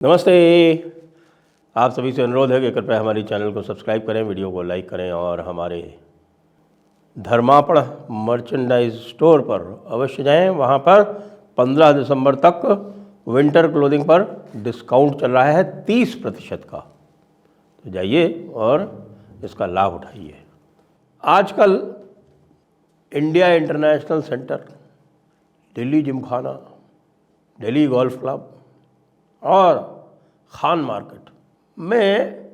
नमस्ते। आप सभी से अनुरोध है कि कृपया हमारे चैनल को सब्सक्राइब करें, वीडियो को लाइक करें और हमारे धर्मापण मर्चेंडाइज स्टोर पर अवश्य जाएं। वहां पर 15 दिसंबर तक विंटर क्लोथिंग पर डिस्काउंट चल रहा है 30% का, तो जाइए और इसका लाभ उठाइए। आजकल India international centre, Delhi Gymkhana, Delhi golf club और खान मार्केट में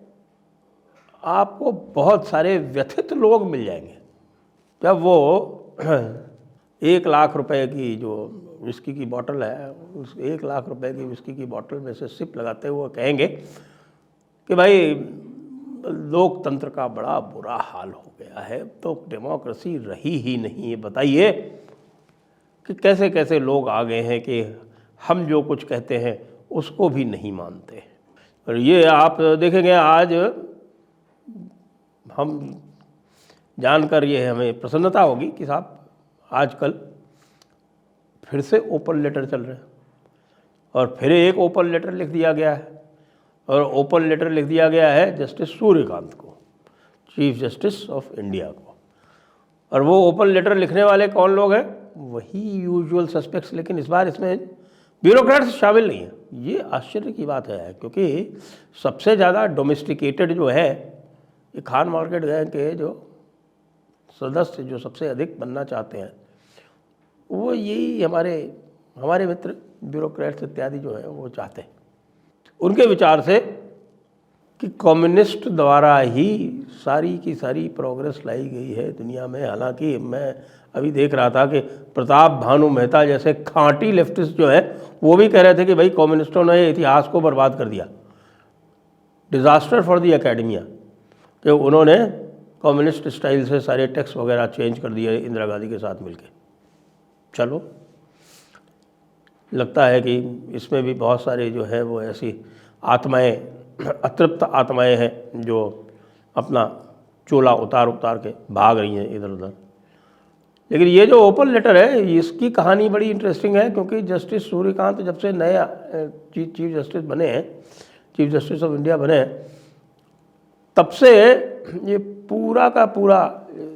आपको बहुत सारे व्यथित लोग मिल जाएंगे। जब वो 1 लाख रुपए की जो विस्की की बोतल है, उस 1 लाख रुपए की विस्की की बोतल में से सिप लगाते हुए कहेंगे कि भाई लोकतंत्र का बड़ा बुरा हाल हो गया है, तो डेमोक्रेसी रही ही नहीं है। बताइए कि कैसे कैसे लोग आ गए हैं कि हम जो कुछ कहते हैं उसको भी नहीं मानते। और ये आप देखेंगे, आज हम जानकर ये हमें प्रसन्नता होगी कि साहब आजकल फिर से ओपन लेटर चल रहे हैं और फिर एक ओपन लेटर लिख दिया गया है। और ओपन लेटर लिख दिया गया है जस्टिस सूर्यकांत को, चीफ जस्टिस ऑफ इंडिया को। और वो ओपन लेटर लिखने वाले कौन लोग हैं? वही यूजुअल सस्पेक्ट्स, लेकिन इस बार इसमें ब्यूरोक्रेट्स शामिल नहीं है। ये आश्चर्य की बात है, क्योंकि सबसे ज़्यादा डोमेस्टिकेटेड जो है ये खान मार्केट गैंग के जो सदस्य जो सबसे अधिक बनना चाहते हैं वो यही हमारे मित्र ब्यूरोक्रेट्स इत्यादि जो है वो चाहते हैं। उनके विचार से कि कम्युनिस्ट द्वारा ही सारी की सारी प्रोग्रेस लाई गई है दुनिया में। हालांकि मैं अभी देख रहा था कि प्रताप भानु मेहता जैसे खांटी लेफ्टिस्ट जो है वो भी कह रहे थे कि भाई कम्युनिस्टों ने इतिहास को बर्बाद कर दिया, डिज़ास्टर फॉर दी एकेडमिया, कि उन्होंने कम्युनिस्ट स्टाइल से सारे टेक्स्ट वगैरह चेंज कर दिए इंदिरा गांधी के साथ मिलके। चलो, लगता है कि इसमें भी बहुत सारे जो है वो ऐसी आत्माएं, अतृप्त आत्माएं हैं जो अपना चोला उतार के भाग रही हैं इधर उधर। लेकिन ये जो ओपन लेटर है इसकी कहानी बड़ी इंटरेस्टिंग है, क्योंकि जस्टिस सूर्यकांत जब से नया चीफ जस्टिस बने हैं, चीफ जस्टिस ऑफ इंडिया बने हैं, तब से ये पूरा का पूरा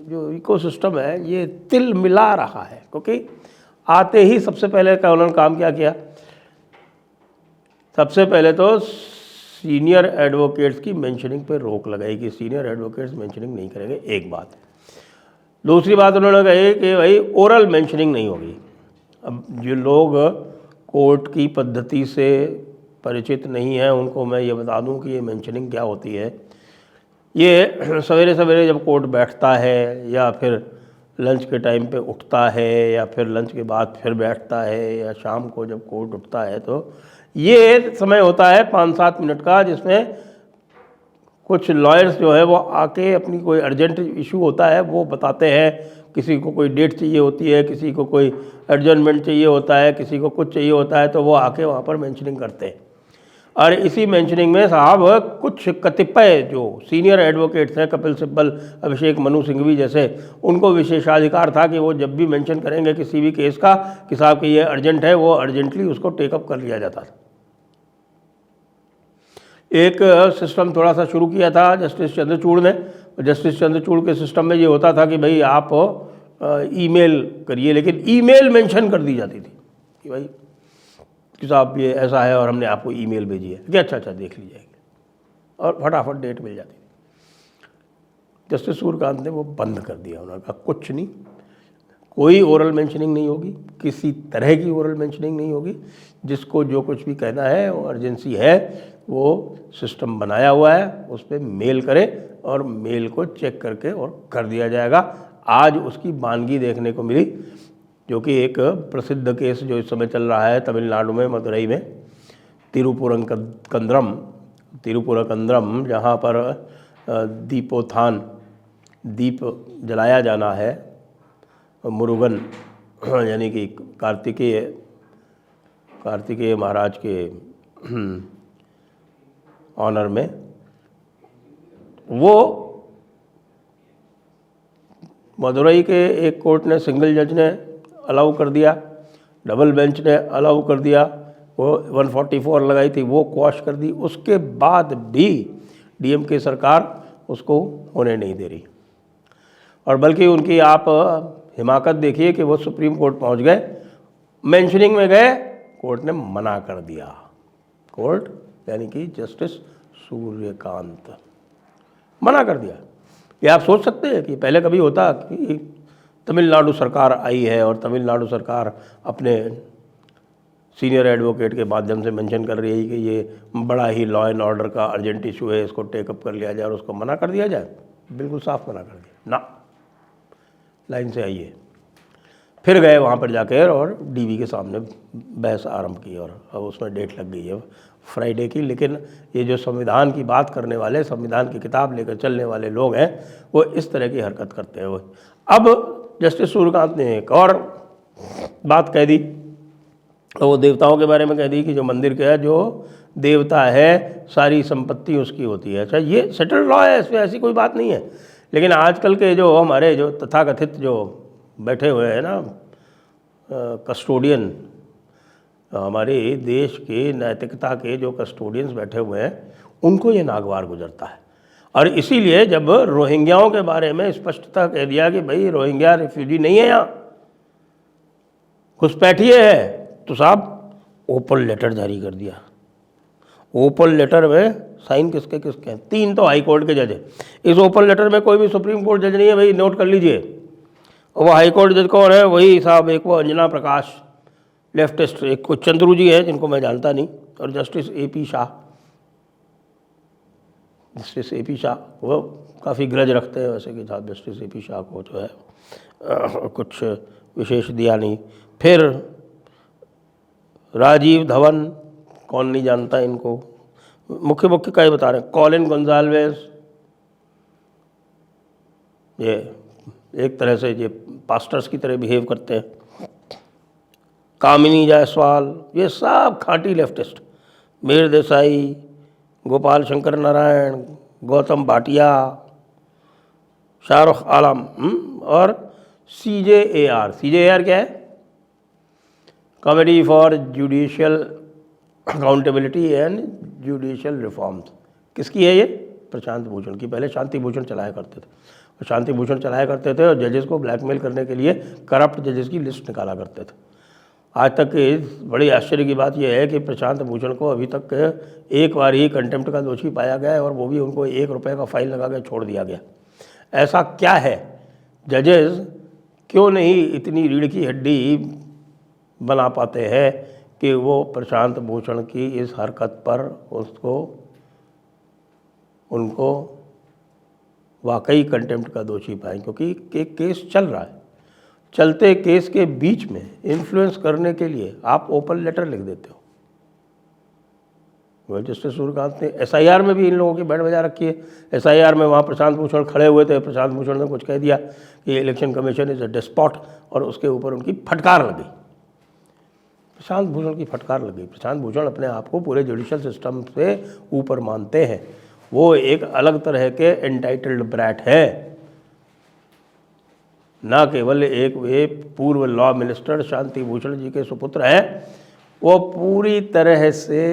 जो इकोसिस्टम है ये तिल मिला रहा है। क्योंकि आते ही सबसे पहले का उन्होंने काम क्या किया? सबसे पहले तो सीनियर एडवोकेट्स की मेंशनिंग पे रोक लगाई कि सीनियर एडवोकेट्स मेंशनिंग नहीं करेंगे, एक बात। दूसरी बात उन्होंने कही कि भाई ओरल मेंशनिंग नहीं होगी। अब जो लोग कोर्ट की पद्धति से परिचित नहीं हैं उनको मैं ये बता दूं कि ये मेंशनिंग क्या होती है। ये सवेरे सवेरे जब कोर्ट बैठता है या फिर लंच के टाइम पे उठता है या फिर लंच के बाद फिर बैठता है या शाम को जब कोर्ट उठता है, तो ये समय होता है 5-7 मिनट का, जिसमें कुछ लॉयर्स जो है वो आके अपनी कोई अर्जेंट इशू होता है वो बताते हैं। किसी को कोई डेट चाहिए होती है, किसी को कोई एडजर्नमेंट चाहिए होता है, किसी को कुछ चाहिए होता है, तो वो आके वहाँ पर मेंशनिंग करते हैं। और इसी मेंशनिंग में साहब कुछ कतिपय जो सीनियर एडवोकेट्स हैं, कपिल सिब्बल, अभिषेक मनु सिंघवी जैसे, उनको विशेषाधिकार था कि वो जब भी मेंशन करेंगे किसी भी केस का कि साहब कि ये अर्जेंट है, वो अर्जेंटली उसको टेकअप कर लिया जाता था। एक सिस्टम थोड़ा सा शुरू किया था जस्टिस चंद्रचूड़ ने। जस्टिस चंद्रचूड़ के सिस्टम में ये होता था कि भाई आप ईमेल करिए, लेकिन ईमेल मेंशन कर दी जाती थी कि भाई कि साहब ये ऐसा है और हमने आपको ईमेल भेजी है कि अच्छा देख लीजिएगा, और फटाफट डेट मिल जाती थी। जस्टिस सूर्यकांत ने वो बंद कर दिया। उन्होंने कहा कुछ नहीं, कोई ओरल मेंशनिंग नहीं होगी, किसी तरह की ओरल मेंशनिंग नहीं होगी। जिसको जो कुछ भी कहना है वो अर्जेंसी है, वो सिस्टम बनाया हुआ है, उस पर मेल करे और मेल को चेक करके और कर दिया जाएगा। आज उसकी बानगी देखने को मिली, जो कि एक प्रसिद्ध केस जो इस समय चल रहा है तमिलनाडु में, मदुरई में, तिरुपुरकंद्रम, जहाँ पर दीपोत्थान, दीप जलाया जाना है मुरुगन यानी कि कार्तिकेय महाराज के ऑनर में। वो मदुरई के एक कोर्ट ने, सिंगल जज ने अलाउ कर दिया, डबल बेंच ने अलाउ कर दिया, वो 144 लगाई थी, वो क्वाश कर दी। उसके बाद भी डीएमके सरकार उसको होने नहीं दे रही, और बल्कि उनकी आप हिमाकत देखिए कि वो सुप्रीम कोर्ट पहुंच गए, मेंशनिंग में गए, कोर्ट ने मना कर दिया। कोर्ट यानी कि जस्टिस सूर्यकांत मना कर दिया। ये आप सोच सकते हैं कि पहले कभी होता कि तमिलनाडु सरकार आई है और तमिलनाडु सरकार अपने सीनियर एडवोकेट के माध्यम से मेंशन कर रही है कि ये बड़ा ही लॉ एंड ऑर्डर का अर्जेंट इशू है, इसको टेकअप कर लिया जाए और उसको मना कर दिया जाए? बिल्कुल साफ मना कर दिया, ना, लाइन से आइए। फिर गए वहाँ पर जाकर और डीवी के सामने बहस आरंभ की, और अब उसमें डेट लग गई है फ्राइडे की। लेकिन ये जो संविधान की बात करने वाले, संविधान की किताब लेकर चलने वाले लोग हैं, वो इस तरह की हरकत करते हैं। वो अब जस्टिस सूर्यकांत ने एक और बात कह दी, और वो देवताओं के बारे में कह दी कि जो मंदिर का जो देवता है सारी संपत्ति उसकी होती है। अच्छा, ये सेटल्ड लॉ है, इसमें ऐसी कोई बात नहीं है। लेकिन आजकल के जो हमारे जो तथाकथित जो बैठे हुए हैं ना कस्टोडियन, हमारे देश के नैतिकता के जो कस्टोडियंस बैठे हुए हैं, उनको ये नागवार गुजरता है। और इसीलिए जब रोहिंग्याओं के बारे में स्पष्टता कह दिया कि भाई रोहिंग्या रिफ्यूजी नहीं है, यहाँ घुसपैठिए है, तो साहब ओपन लेटर जारी कर दिया। ओपन लेटर में साइन किसके किसके हैं? 3 तो हाई कोर्ट के जज हैं। इस ओपन लेटर में कोई भी सुप्रीम कोर्ट जज नहीं है भाई, नोट कर लीजिए। और वो हाई कोर्ट जज कौन है? वही साहब, एक वो अंजना प्रकाश लेफ्टिस्ट, एक को चंद्रू जी है जिनको मैं जानता नहीं, और justice AP Shah. Justice AP Shah वो काफ़ी ग्रज रखते हैं वैसे कि साहब जस्टिस एपी शाह को जो है कुछ विशेष दिया नहीं। फिर राजीव धवन, कौन नहीं जानता इनको, मुख्य का ही बता रहे हैं। कॉलिन गोंजाल्वेस, ये एक तरह से ये पास्टर्स की तरह बिहेव करते हैं। कामिनी जायसवाल, ये सब खांटी लेफ्टिस्ट। मीर देसाई, गोपाल शंकर नारायण, गौतम भाटिया, शाहरुख आलम, और CJAR। CJAR क्या है? Committee for judicial accountability and judicial reforms. किसकी है ये? प्रशांत भूषण की। पहले शांति भूषण चलाया करते थे, और शांति भूषण चलाया करते थे और जजेस को ब्लैकमेल करने के लिए करप्ट जजेस की लिस्ट निकाला करते थे। आज तक की बड़ी आश्चर्य की बात यह है कि प्रशांत भूषण को अभी तक एक बार ही कंटेम्प्ट का दोषी पाया गया है, और वो भी उनको 1 रुपये का फाइन लगा के छोड़ दिया गया। ऐसा क्या है? जजेस क्यों नहीं इतनी रीढ़ की हड्डी बना पाते हैं कि वो प्रशांत भूषण की इस हरकत पर उनको वाकई कंटेम्प्ट का दोषी पाएँ? क्योंकि एक केस चल रहा है, चलते केस के बीच में इन्फ्लुएंस करने के लिए आप ओपन लेटर लिख देते हो। वह जस्टिस सूर्यकांत ने SIR में भी इन लोगों की बैंड बजा रखी है। SIR में वहाँ प्रशांत भूषण खड़े हुए थे, प्रशांत भूषण ने कुछ कह दिया कि इलेक्शन कमीशन इज़ अ डिस्पॉट, और उसके ऊपर उनकी फटकार लगी। प्रशांत भूषण की फटकार लगी। प्रशांत भूषण अपने आप को पूरे जुडिशियल सिस्टम से ऊपर मानते हैं। वो एक अलग तरह के एंटाइटल्ड ब्रैट है, ना केवल एक वे पूर्व लॉ मिनिस्टर शांति भूषण जी के सुपुत्र हैं, वो पूरी तरह से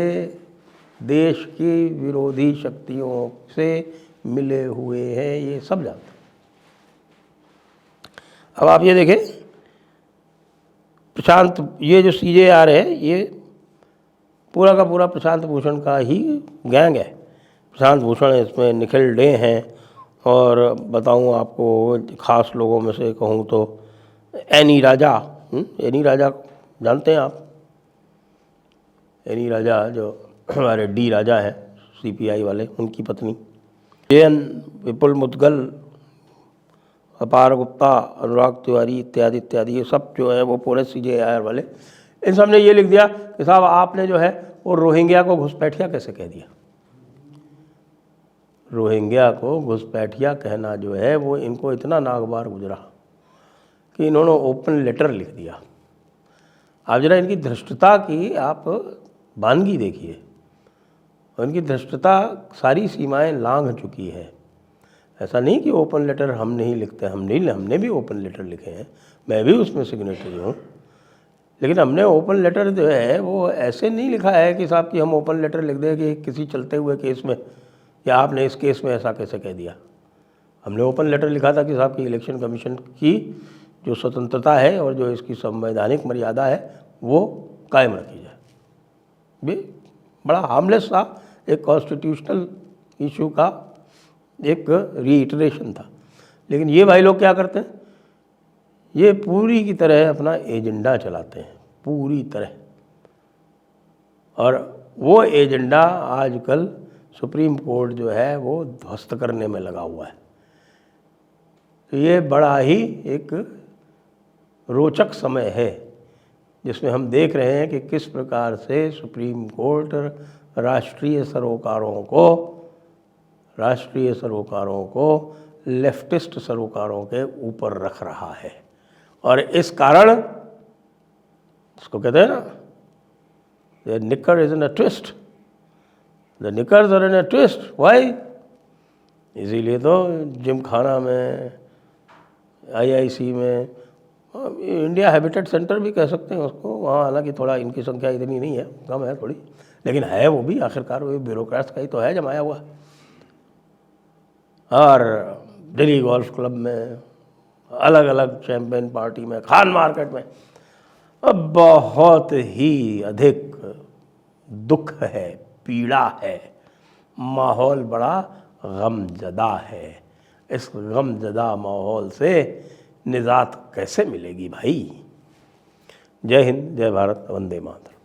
देश की विरोधी शक्तियों से मिले हुए हैं, ये सब जानते हैं। अब आप ये देखें, प्रशांत, ये जो CJAR है, ये पूरा का पूरा प्रशांत भूषण का ही गैंग है। प्रशांत भूषण इसमें निखिल डे हैं, और बताऊं आपको ख़ास लोगों में से कहूं तो एनी राजा। एनी राजा जानते हैं आप? एनी राजा जो हमारे D राजा हैं CPI वाले, उनकी पत्नी। JN विपुल मुदगल, अपार गुप्ता, अनुराग तिवारी इत्यादि इत्यादि, ये सब जो है वो पूरे CJAR वाले। इन सब ने ये लिख दिया कि साहब आपने जो है वो रोहिंग्या को घुसपैठिया कैसे कह दिया। रोहिंग्या को घुसपैठिया कहना जो है वो इनको इतना नागवार गुजरा कि इन्होंने ओपन लेटर लिख दिया। आप जरा इनकी धृष्टता की आप वानगी देखिए, उनकी धृष्टता सारी सीमाएं लांघ चुकी है। ऐसा नहीं कि ओपन लेटर हम नहीं लिखते, हमने भी ओपन लेटर लिखे हैं, मैं भी उसमें सिग्नेटरी हूँ। लेकिन हमने ओपन लेटर जो है वो ऐसे नहीं लिखा है कि साहब कि हम ओपन लेटर लिख दें कि किसी चलते हुए केस में या आपने इस केस में ऐसा कैसे कह दिया। हमने ओपन लेटर लिखा था कि साहब कि इलेक्शन कमीशन की जो स्वतंत्रता है और जो इसकी संवैधानिक मर्यादा है वो कायम रखी जाए। भी बड़ा हार्मलेस सा एक कॉन्स्टिट्यूशनल इशू का एक रीइटरेशन था। लेकिन ये भाई लोग क्या करते हैं, ये पूरी की तरह अपना एजेंडा चलाते हैं, पूरी तरह। और वो एजेंडा आजकल सुप्रीम कोर्ट जो है वो ध्वस्त करने में लगा हुआ है। तो ये बड़ा ही एक रोचक समय है जिसमें हम देख रहे हैं कि किस प्रकार से सुप्रीम कोर्ट राष्ट्रीय सरोकारों को लेफ्टिस्ट सरोकारों के ऊपर रख रहा है। और इस कारण इसको कहते हैं ना, the knicker is in a twist, the knickers are in a twist. Why? इसीलिए तो जिमखाना में, आईआईसी में, इंडिया हैबिटेट सेंटर भी कह सकते हैं उसको, वहाँ हालांकि थोड़ा इनकी संख्या इतनी नहीं है, कम है थोड़ी, लेकिन है वो भी आखिरकार वो ब्यूरोक्रेट्स का ही तो है जमाया हुआ। और दिल्ली गोल्फ क्लब में, अलग अलग चैंपियन पार्टी में, खान मार्केट में, अब बहुत ही अधिक दुख है, पीड़ा है, माहौल बड़ा गमज़दा है। इस गमज़दा माहौल से निजात कैसे मिलेगी भाई? जय हिंद, जय भारत, वंदे मातरम।